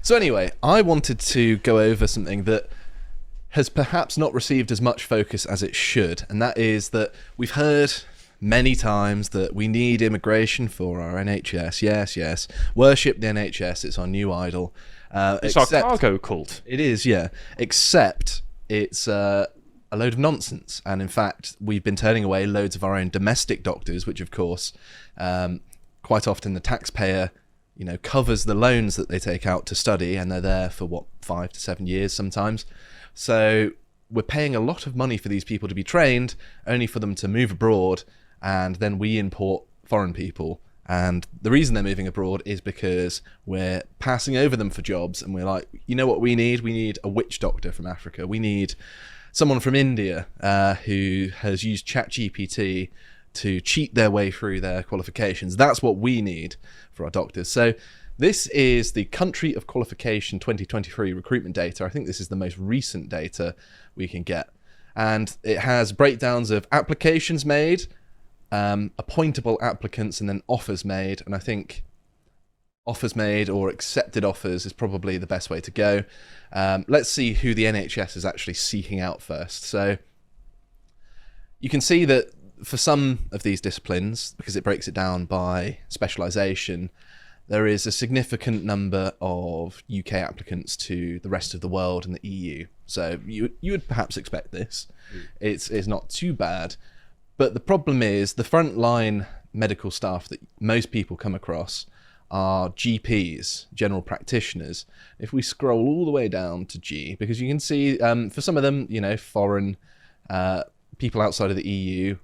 So anyway, I wanted to go over something that has perhaps not received as much focus as it should, and that is that we've heard many times that we need immigration for our NHS. Yes, worship the NHS, it's our new idol. It's our cargo cult. It is, yeah, except it's a load of nonsense, and in fact we've been turning away loads of our own domestic doctors, which of course quite often the taxpayer covers the loans that they take out to study, and they're there for 5 to 7 years sometimes. So we're paying a lot of money for these people to be trained, only for them to move abroad, and then we import foreign people. And the reason they're moving abroad is because we're passing over them for jobs, and we're like, you know what we need? We need a witch doctor from Africa. We need someone from India who has used ChatGPT to cheat their way through their qualifications. That's what we need for our doctors. So this is the Country of Qualification 2023 recruitment data. I think this is the most recent data we can get. And it has breakdowns of applications made, appointable applicants, and then offers made. And I think offers made or accepted offers is probably the best way to go. Let's see who the NHS is actually seeking out first. So you can see that for some of these disciplines, because it breaks it down by specialisation, there is a significant number of UK applicants to the rest of the world and the EU. So you would perhaps expect this. It's not too bad. But the problem is the frontline medical staff that most people come across are GPs, general practitioners. If we scroll all the way down to G, because you can see for some of them, foreign people outside of the EU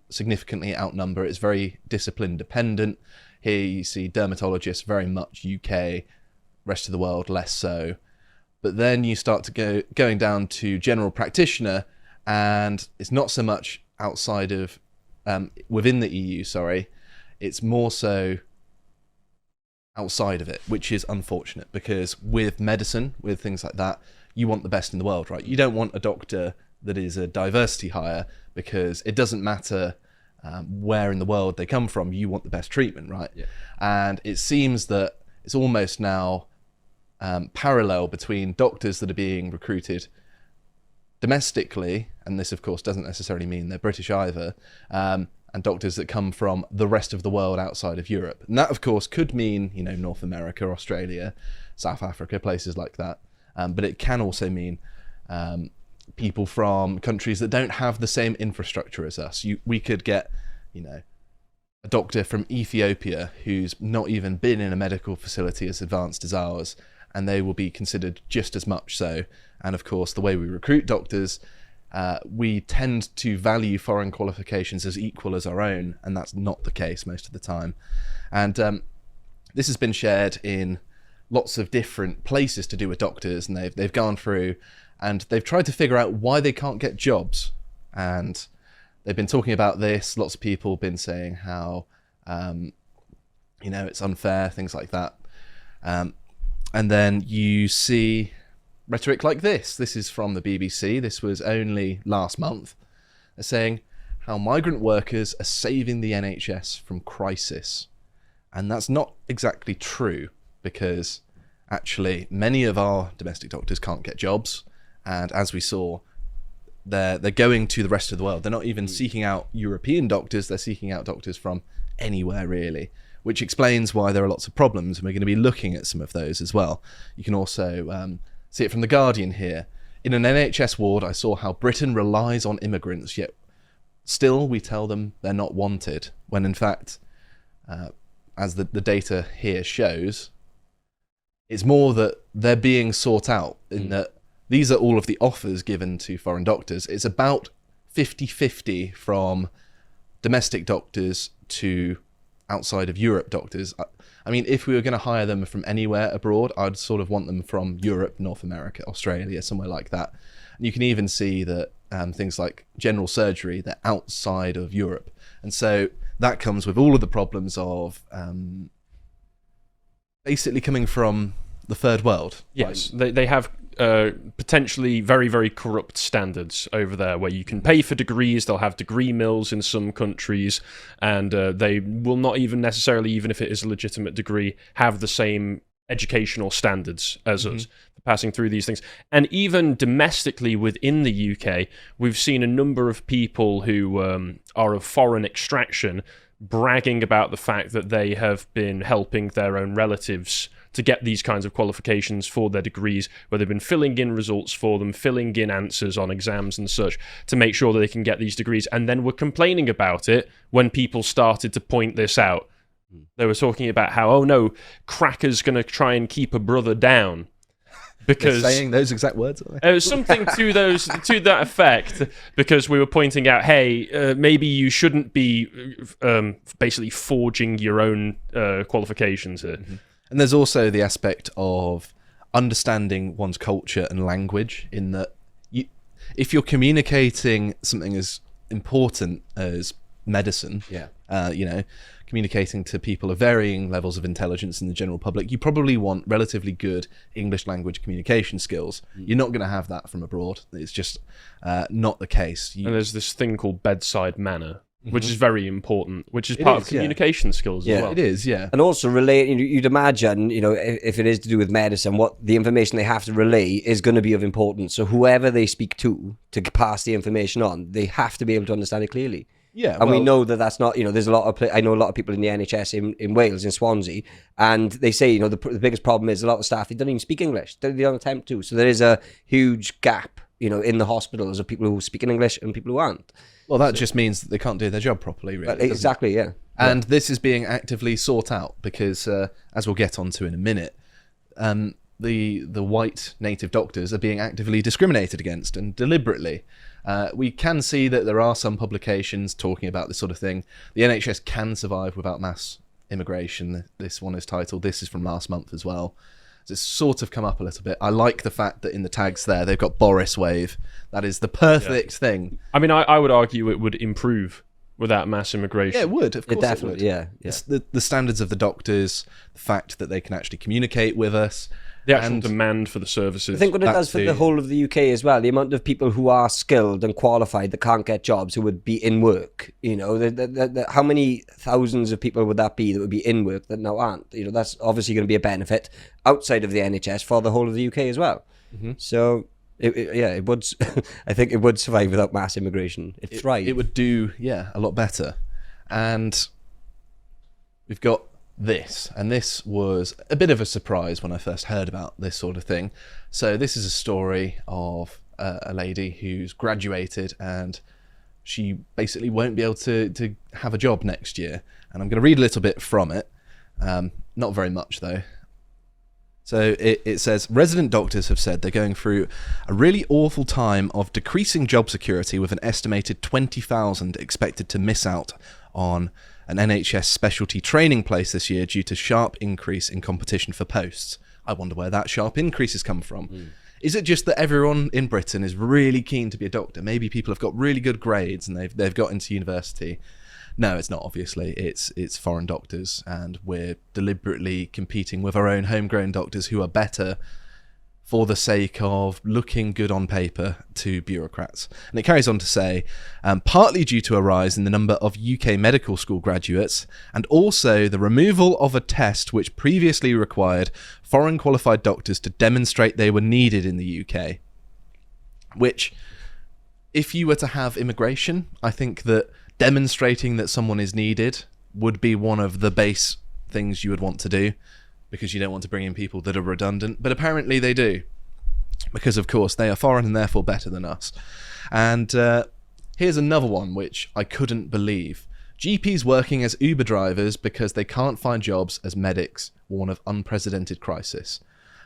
significantly outnumber. It's very discipline dependent. Here you see dermatologists very much UK, rest of the world less so. But then you start to going down to general practitioner, and it's not so much outside of within the EU, it's more so outside of it, which is unfortunate, because with medicine, with things like that, you want the best in the world, right? You don't want a doctor that is a diversity hire, because it doesn't matter where in the world they come from, you want the best treatment, right? Yeah. And it seems that it's almost now parallel between doctors that are being recruited domestically, and this of course doesn't necessarily mean they're British either, and doctors that come from the rest of the world outside of Europe. And that of course could mean, North America, Australia, South Africa, places like that. But it can also mean people from countries that don't have the same infrastructure as us. We could get, a doctor from Ethiopia who's not even been in a medical facility as advanced as ours, and they will be considered just as much so. And of course, the way we recruit doctors, we tend to value foreign qualifications as equal as our own, and that's not the case most of the time. And this has been shared in lots of different places to do with doctors, and they've gone through and they've tried to figure out why they can't get jobs. And they've been talking about this. Lots of people have been saying how, it's unfair, things like that. And then you see rhetoric like this. This is from the BBC. This was only last month. They're saying how migrant workers are saving the NHS from crisis. And that's not exactly true, because actually many of our domestic doctors can't get jobs. And as we saw, they're going to the rest of the world. They're not even seeking out European doctors. They're seeking out doctors from anywhere, really, which explains why there are lots of problems. And we're going to be looking at some of those as well. You can also see it from The Guardian here. In an NHS ward, I saw how Britain relies on immigrants, yet still we tell them they're not wanted, when in fact, as the data here shows, it's more that they're being sought out, in that these are all of the offers given to foreign doctors. It's about 50-50 from domestic doctors to outside of Europe doctors. I mean, if we were going to hire them from anywhere abroad, I'd sort of want them from Europe, North America, Australia, somewhere like that. And you can even see that things like general surgery, they're outside of Europe. And so that comes with all of the problems of basically coming from the third world. Yes, they have potentially very, very corrupt standards over there, where you can pay for degrees. They'll have degree mills in some countries, and they will not even necessarily, even if it is a legitimate degree, have the same educational standards as us, for passing through these things. And even domestically within the UK, we've seen a number of people who are of foreign extraction bragging about the fact that they have been helping their own relatives to get these kinds of qualifications for their degrees, where they've been filling in results for them, filling in answers on exams and such, to make sure that they can get these degrees, and then were complaining about it when people started to point this out. They were talking about how, oh no, cracker's going to try and keep a brother down. Because they're saying those exact words, are they? It was something to that effect, because we were pointing out, hey, maybe you shouldn't be basically forging your own qualifications here. And there's also the aspect of understanding one's culture and language, in that if you're communicating something as important as medicine, communicating to people of varying levels of intelligence in the general public, you probably want relatively good English language communication skills. You're not going to have that from abroad. It's just not the case. And there's this thing called bedside manner, which is very important, which is part of communication skills as well. It is, yeah. And also you'd imagine, if it is to do with medicine, what the information they have to relay is going to be of importance. So whoever they speak to pass the information on, they have to be able to understand it clearly. Yeah, and we know that that's not, there's a lot of, I know a lot of people in the NHS in Wales, in Swansea, and they say, the biggest problem is a lot of staff, they don't even speak English. They don't attempt to. So there is a huge gap, in the hospitals of people who speak in English and people who aren't. Well, that just means that they can't do their job properly, really. Exactly, yeah. And this is being actively sought out because, as we'll get onto in a minute, the white native doctors are being actively discriminated against, and deliberately. We can see that there are some publications talking about this sort of thing. The NHS can survive without mass immigration. This one is titled, this is from last month as well. So it's sort of come up a little bit. I like the fact that in the tags there, they've got Boris wave. That is the perfect thing. I mean, I would argue it would improve without mass immigration. Yeah, it would, of course it definitely, would. Yeah. It's the standards of the doctors, the fact that they can actually communicate with us. The actual demand for the services. I think what it does for the whole of the UK as well, the amount of people who are skilled and qualified that can't get jobs, who would be in work, how many thousands of people would that be that would be in work that now aren't? That's obviously going to be a benefit outside of the NHS for the whole of the UK as well. So, it would. I think it would survive without mass immigration. It thrive. It would do, a lot better. And we've got this, and this was a bit of a surprise when I first heard about this sort of thing. So this is a story of a lady who's graduated, and she basically won't be able to have a job next year. And I'm going to read a little bit from it, not very much though. So it says, resident doctors have said they're going through a really awful time of decreasing job security, with an estimated 20,000 expected to miss out on an NHS specialty training place this year due to sharp increase in competition for posts. I wonder where that sharp increase has come from. Is it just that everyone in Britain is really keen to be a doctor? Maybe people have got really good grades and they've got into university. No, it's not, obviously. It's foreign doctors, and we're deliberately competing with our own homegrown doctors who are better for the sake of looking good on paper to bureaucrats. And it carries on to say, partly due to a rise in the number of UK medical school graduates, and also the removal of a test which previously required foreign qualified doctors to demonstrate they were needed in the UK. Which, if you were to have immigration, I think that demonstrating that someone is needed would be one of the base things you would want to do, because you don't want to bring in people that are redundant. But apparently they do, because of course they are foreign and therefore better than us. And here's another one which I couldn't believe. GPs working as Uber drivers because they can't find jobs as medics warn of unprecedented crisis.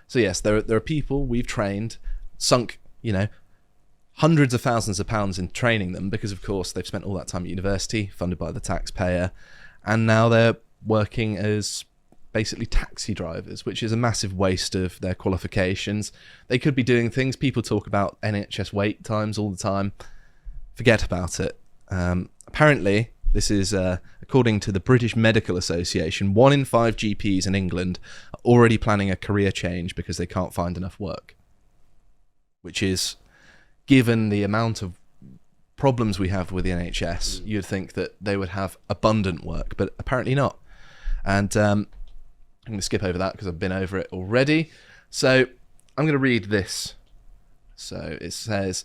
So yes, there are people we've trained, sunk, hundreds of thousands of pounds in training them, because of course they've spent all that time at university, funded by the taxpayer, and now they're working as basically taxi drivers, which is a massive waste of their qualifications. They could be doing things. People talk about NHS wait times all the time. Forget about it. Apparently, this is according to the British Medical Association, 1 in 5 GPs in England are already planning a career change because they can't find enough work. Which is, given the amount of problems we have with the NHS, you'd think that they would have abundant work, but apparently not. And I'm going to skip over that because I've been over it already. So I'm going to read this. So it says,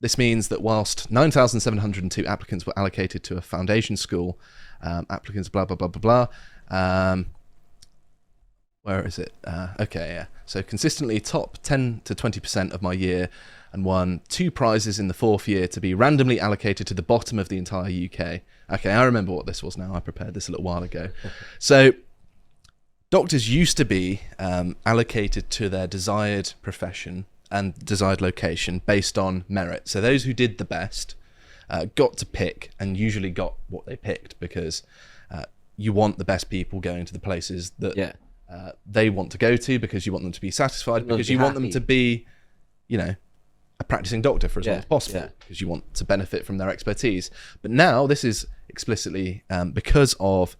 this means that whilst 9,702 applicants were allocated to a foundation school, applicants blah, blah, blah, blah, blah. Where is it? Okay, yeah. So consistently top 10 to 20% of my year and won 2 prizes in the 4th year to be randomly allocated to the bottom of the entire UK. Okay, I remember what this was now. I prepared this a little while ago. So doctors used to be allocated to their desired profession and desired location based on merit. So those who did the best got to pick, and usually got what they picked, because you want the best people going to the places that they want to go to, because you want them to be satisfied, because you want them to be, you know, a practicing doctor for as long as possible, because you want to benefit from their expertise. But now this is explicitly because of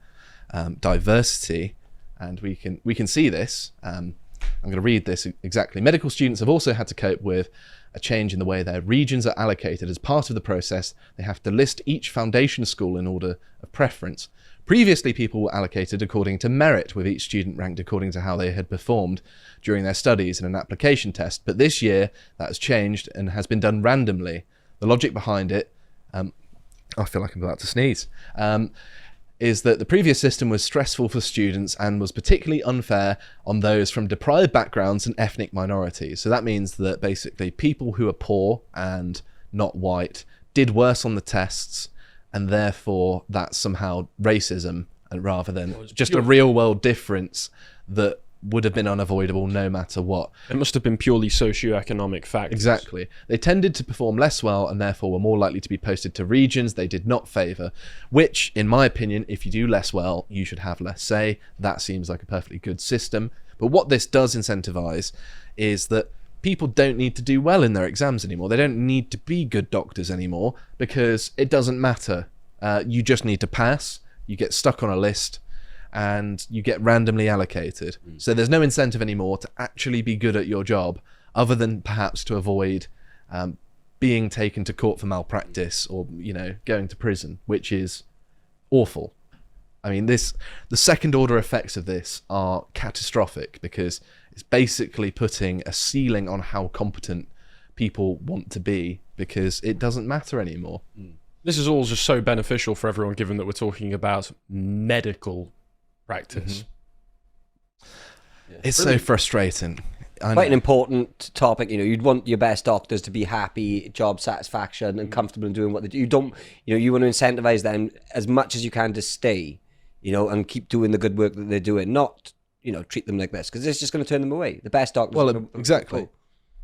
diversity, and we can see this. I'm going to read this exactly. Medical students have also had to cope with a change in the way their regions are allocated. As part of the process, they have to list each foundation school in order of preference. Previously, people were allocated according to merit, with each student ranked according to how they had performed during their studies in an application test. But this year, that has changed and has been done randomly. The logic behind it, I feel like I'm about to sneeze, is that the previous system was stressful for students and was particularly unfair on those from deprived backgrounds and ethnic minorities. So that means that basically people who are poor and not white did worse on the tests, and therefore that's somehow racism, and rather than just a real world difference that would have been unavoidable no matter what. It must have been purely socioeconomic factors. Exactly. They tended to perform less well and therefore were more likely to be posted to regions they did not favour, which, in my opinion, if you do less well, you should have less say. That seems like a perfectly good system. But what this does incentivise is that people don't need to do well in their exams anymore. They don't need to be good doctors anymore, because it doesn't matter. You just need to pass. You get stuck on a list and you get randomly allocated. So there's no incentive anymore to actually be good at your job, other than perhaps to avoid being taken to court for malpractice, or, you know, going to prison, which is awful. I mean, the second order effects of this are catastrophic, because it's basically putting a ceiling on how competent people want to be, because it doesn't matter anymore. This is all just so beneficial for everyone, given that we're talking about medical practice. It's so frustrating. Quite an important topic. You know, you'd want your best doctors to be happy, job satisfaction, and comfortable in doing what they do. You don't, you know, you want to incentivize them as much as you can to stay, you know, and keep doing the good work that they're doing, not, you know, treat them like this, because it's just going to turn them away. The best doctors. Well, exactly.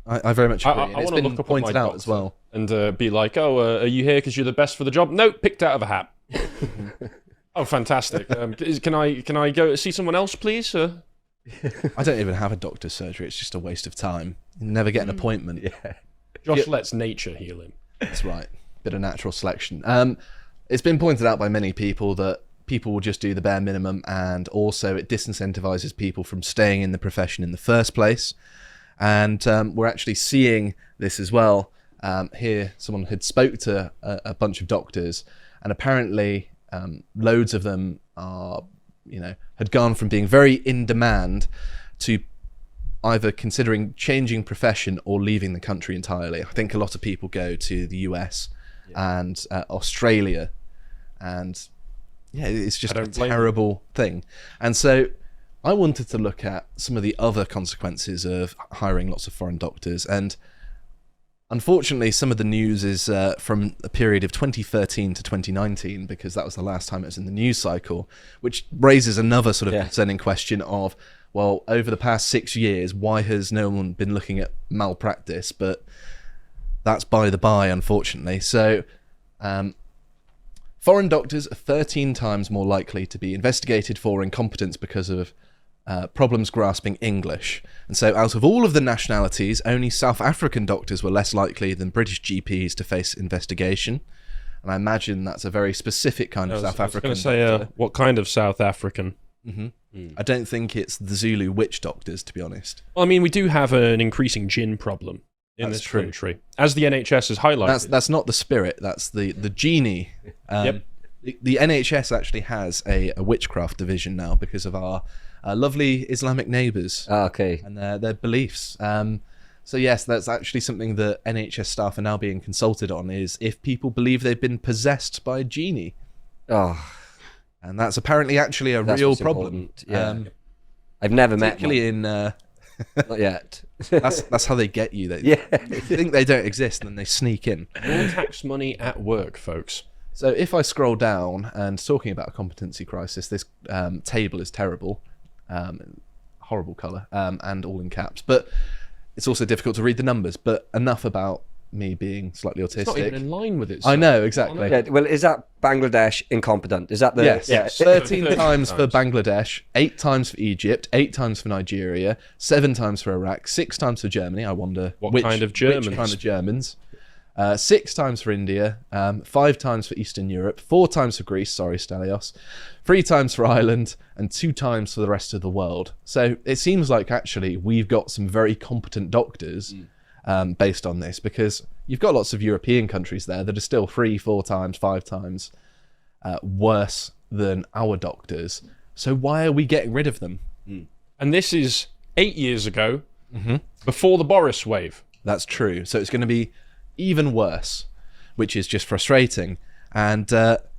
I very much agree. I it's want to been look up pointed my out as well. And be like, oh, are you here because you're the best for the job? No, picked out of a hat. Oh, fantastic. Can I go see someone else, please? I don't even have a doctor's surgery. It's just a waste of time. You never get an appointment. Josh lets nature heal him. That's right. Bit of natural selection. It's been pointed out by many people that people will just do the bare minimum, and also it disincentivizes people from staying in the profession in the first place. And we're actually seeing this as well. Here, someone had spoke to a bunch of doctors, and apparently loads of them are, you know, had gone from being very in demand to either considering changing profession or leaving the country entirely. I think a lot of people go to the US and Australia, and it's just a terrible thing. And so I wanted to look at some of the other consequences of hiring lots of foreign doctors, and unfortunately some of the news is from a period of 2013 to 2019, because that was the last time it was in the news cycle, which raises another sort of concerning question of, well, over the past 6 years, why has no one been looking at malpractice? But that's by the by, unfortunately. So foreign doctors are 13 times more likely to be investigated for incompetence because of problems grasping English. And so out of all of the nationalities, only South African doctors were less likely than British GPs to face investigation. And I imagine that's a very specific kind of South African doctor. I was going to say, what kind of South African? I don't think it's the Zulu witch doctors, to be honest. Well, I mean, we do have an increasing gin problem in this country, as the NHS has highlighted. That's not the spirit, that's the genie. The NHS actually has a witchcraft division now because of our lovely Islamic neighbours Okay. and their beliefs. So yes, that's actually something that NHS staff are now being consulted on, is if people believe they've been possessed by a genie. Oh, And that's apparently actually a that's real what's problem. important. Yeah. I've never met one. Particularly in... Not yet. that's how they get you. They Yeah. think they don't exist, and then they sneak in. More tax money at work, folks. So if I scroll down, and talking about a competency crisis, this table is terrible, horrible colour, and all in caps. But it's also difficult to read the numbers. But enough about me being slightly autistic. It's not even in line with it. I know, exactly. Yeah, well, is that Bangladesh incompetent? Is that the... Yes. Yeah. 13 times for Bangladesh, 8 times for Egypt, 8 times for Nigeria, 7 times for Iraq, 6 times for Germany. I wonder What kind of Germans? Which kind of Germans. 6 times for India, 5 times for Eastern Europe, 4 times for Greece, sorry, Stelios, 3 times for Ireland, and 2 times for the rest of the world. So it seems like actually we've got some very competent doctors based on this, because you've got lots of European countries there that are still 3, 4 times, 5 times worse than our doctors. So why are we getting rid of them? And this is 8 years ago, before the Boris wave. That's true. So it's going to be even worse, which is just frustrating. And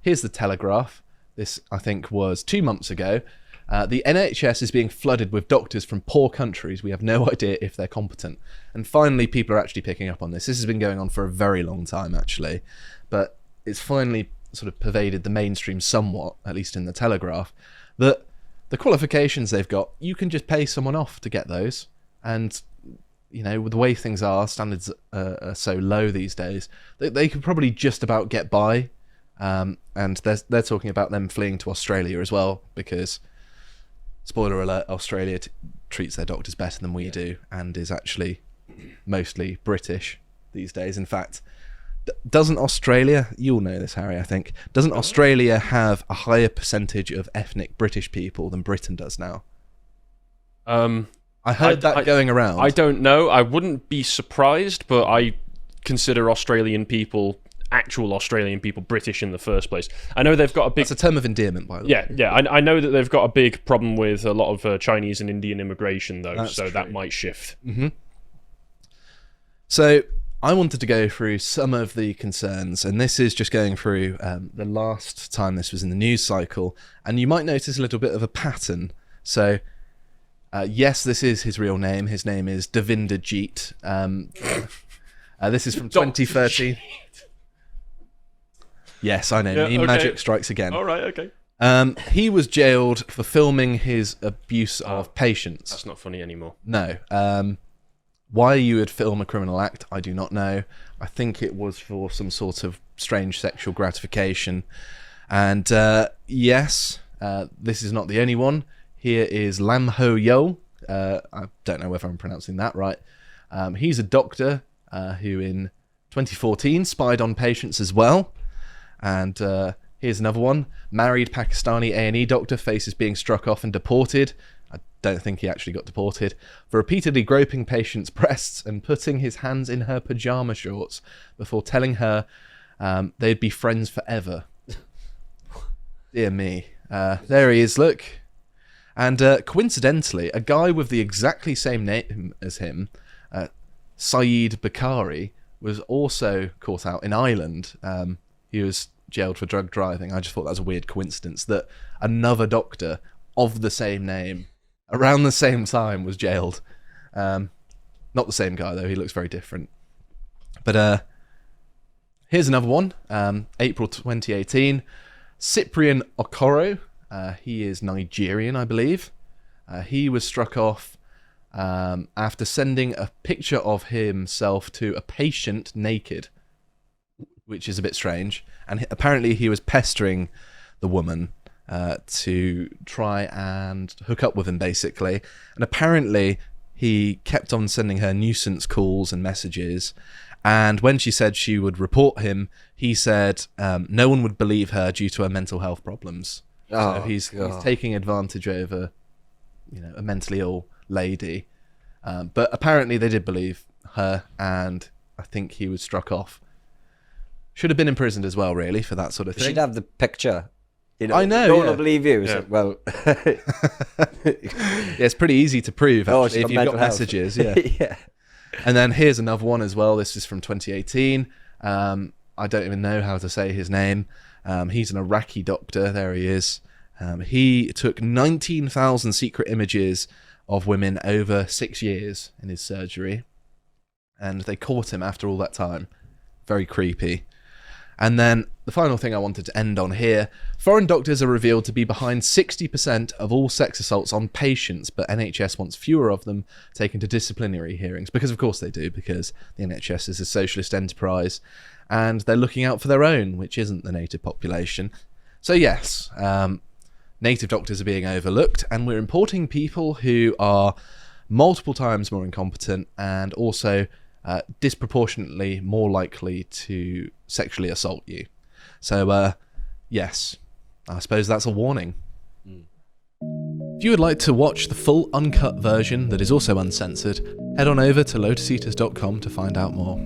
here's the Telegraph. This, I think, was 2 months ago. The NHS is being flooded with doctors from poor countries. We have no idea if they're competent. And finally, people are actually picking up on this. This has been going on for a very long time, actually. But it's finally sort of pervaded the mainstream somewhat, at least in the Telegraph, that the qualifications they've got, you can just pay someone off to get those. And, you know, with the way things are, standards are so low these days, they could probably just about get by. And they're talking about them fleeing to Australia as well, because... spoiler alert, Australia treats their doctors better than we do, and is actually mostly British these days. In fact, doesn't Australia, you'll know this, Harry, I think, doesn't Australia have a higher percentage of ethnic British people than Britain does now? I heard that going around. I don't know. I wouldn't be surprised, but I consider actual Australian people British in the first place. I know they've got a big... That's a term of endearment, by the way. Yeah. I know that they've got a big problem with a lot of Chinese and Indian immigration, though, That's so true. that might shift. So I wanted to go through some of the concerns, and this is just going through the last time this was in the news cycle, and you might notice a little bit of a pattern. So yes, this is his real name. His name is Devinder Jeet. This is from 2013. Yes, I know. Yeah, okay. Magic strikes again. All right, okay. He was jailed for filming his abuse of patients. That's not funny anymore. No. Why you would film a criminal act, I do not know. I think it was for some sort of strange sexual gratification. And yes, this is not the only one. Here is Lam Ho Yo. I don't know whether I'm pronouncing that right. He's a doctor who in 2014 spied on patients as well. And here's another one. Married Pakistani A&E doctor faces being struck off and deported. I don't think he actually got deported. For repeatedly groping patients' breasts and putting his hands in her pyjama shorts before telling her they'd be friends forever. Dear me. There he is, look. And coincidentally, a guy with the exactly same name as him, Saeed Bakari, was also caught out in Ireland. He was jailed for drug driving. I just thought that was a weird coincidence that another doctor of the same name around the same time was jailed. Not the same guy, though. He looks very different. But here's another one. April 2018. Cyprian Okoro. He is Nigerian, I believe. He was struck off after sending a picture of himself to a patient naked, which is a bit strange. And apparently he was pestering the woman to try and hook up with him, basically. And apparently he kept on sending her nuisance calls and messages. And when she said she would report him, he said no one would believe her due to her mental health problems. So he's taking advantage over, a mentally ill lady. But apparently they did believe her, and I think he was struck off. Should have been imprisoned as well, really, for that sort of thing. You should have the picture You know, I know, no one yeah. will believe you. It's Yeah. like, well, Yeah, it's pretty easy to prove Oh, actually, she's if got you've got mental health. messages. Yeah. yeah. And then here's another one as well. This is from 2018. I don't even know how to say his name. He's an Iraqi doctor. There he is. He took 19,000 secret images of women over 6 years in his surgery. And they caught him after all that time. Very creepy. And then the final thing I wanted to end on here, foreign doctors are revealed to be behind 60% of all sex assaults on patients, but NHS wants fewer of them taken to disciplinary hearings, because of course they do, because the NHS is a socialist enterprise and they're looking out for their own, which isn't the native population. So yes, native doctors are being overlooked, and we're importing people who are multiple times more incompetent and also disproportionately more likely to sexually assault you. So, yes, I suppose that's a warning. If you would like to watch the full uncut version that is also uncensored, head on over to lotuseaters.com to find out more.